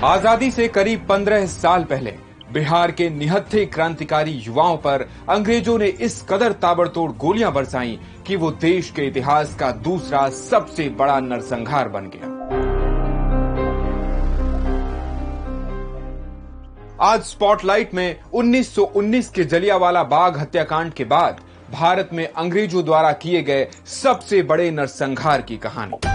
आजादी से करीब 15 साल पहले बिहार के निहत्थे क्रांतिकारी युवाओं पर अंग्रेजों ने इस कदर ताबड़तोड़ गोलियां बरसाई कि वो देश के इतिहास का दूसरा सबसे बड़ा नरसंहार बन गया। आज स्पॉटलाइट में 1919 के जलियांवाला बाग हत्याकांड के बाद भारत में अंग्रेजों द्वारा किए गए सबसे बड़े नरसंहार की कहानी।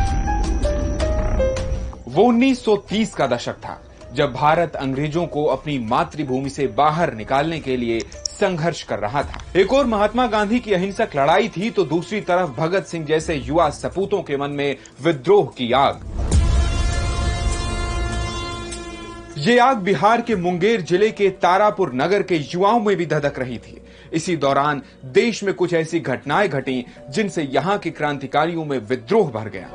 वो 1930 का दशक था जब भारत अंग्रेजों को अपनी मातृभूमि से बाहर निकालने के लिए संघर्ष कर रहा था। एक और महात्मा गांधी की अहिंसक लड़ाई थी तो दूसरी तरफ भगत सिंह जैसे युवा सपूतों के मन में विद्रोह की आग। ये आग बिहार के मुंगेर जिले के तारापुर नगर के युवाओं में भी धधक रही थी। इसी दौरान देश में कुछ ऐसी घटनाएं घटी जिनसे यहां के क्रांतिकारियों में विद्रोह भर गया।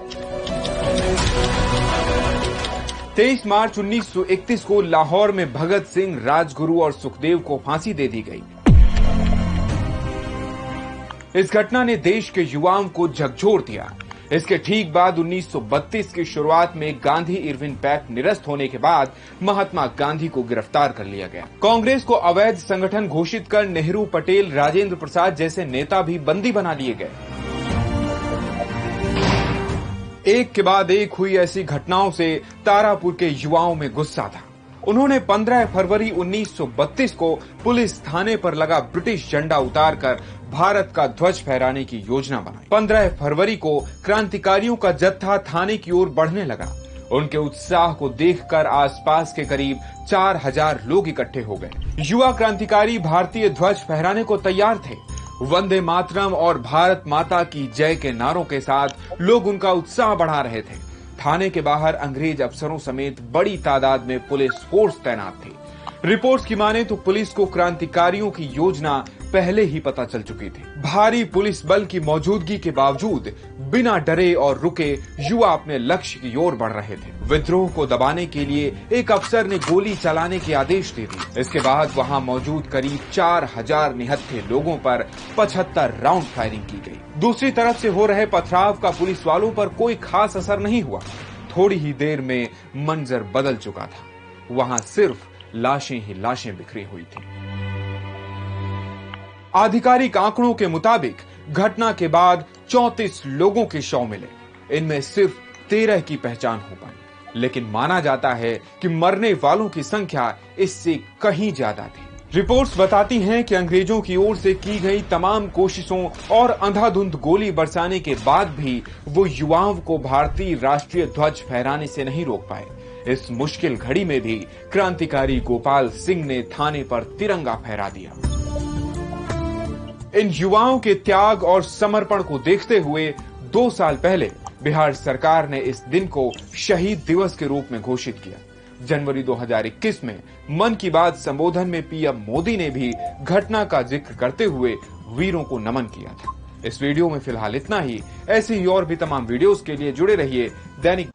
23 मार्च 1931 को लाहौर में भगत सिंह, राजगुरु और सुखदेव को फांसी दे दी गई। इस घटना ने देश के युवाओं को झकझोर दिया। इसके ठीक बाद 1932 की शुरुआत में गांधी इरविन पैक्ट निरस्त होने के बाद महात्मा गांधी को गिरफ्तार कर लिया गया। कांग्रेस को अवैध संगठन घोषित कर नेहरू, पटेल, राजेंद्र प्रसाद जैसे नेता भी बंदी बना लिए गए। एक के बाद एक हुई ऐसी घटनाओं से तारापुर के युवाओं में गुस्सा था। उन्होंने 15 फरवरी 1932 को पुलिस थाने पर लगा ब्रिटिश झंडा उतारकर भारत का ध्वज फहराने की योजना बनाई। 15 फरवरी को क्रांतिकारियों का जत्था थाने की ओर बढ़ने लगा। उनके उत्साह को देखकर आसपास के करीब 4000 लोग इकट्ठे हो गए। युवा क्रांतिकारी भारतीय ध्वज फहराने को तैयार थे। वंदे मातरम और भारत माता की जय के नारों के साथ लोग उनका उत्साह बढ़ा रहे थे। थाने के बाहर अंग्रेज अफसरों समेत बड़ी तादाद में पुलिस फोर्स तैनात थी। रिपोर्ट्स की माने तो पुलिस को क्रांतिकारियों की योजना पहले ही पता चल चुकी थी। भारी पुलिस बल की मौजूदगी के बावजूद बिना डरे और रुके युवा अपने लक्ष्य की ओर बढ़ रहे थे। विद्रोह को दबाने के लिए एक अफसर ने गोली चलाने के आदेश दे दिए। इसके बाद वहां मौजूद करीब 4000 निहत्थे लोगों पर 75 राउंड फायरिंग की गई। दूसरी तरफ से हो रहे पथराव का पुलिस वालों पर कोई खास असर नहीं हुआ। थोड़ी ही देर में मंजर बदल चुका था। वहां सिर्फ लाशें ही लाशें बिखरी हुई थी। आधिकारिक आंकड़ों के मुताबिक घटना के बाद 34 लोगों के शव मिले। इनमें सिर्फ 13 की पहचान हो पाई, लेकिन माना जाता है कि मरने वालों की संख्या इससे कहीं ज्यादा थी। रिपोर्ट्स बताती हैं कि अंग्रेजों की ओर से की गई तमाम कोशिशों और अंधाधुंध गोली बरसाने के बाद भी वो युवाओं को भारतीय राष्ट्रीय ध्वज फहराने से नहीं रोक पाए। इस मुश्किल घड़ी में भी क्रांतिकारी गोपाल सिंह ने थाने पर तिरंगा फहरा दिया। इन युवाओं के त्याग और समर्पण को देखते हुए 2 साल पहले बिहार सरकार ने इस दिन को शहीद दिवस के रूप में घोषित किया। जनवरी 2021 में मन की बात संबोधन में पीएम मोदी ने भी घटना का जिक्र करते हुए वीरों को नमन किया था। इस वीडियो में फिलहाल इतना ही। ऐसे ही और भी तमाम वीडियोस के लिए जुड़े रहिए दैनिक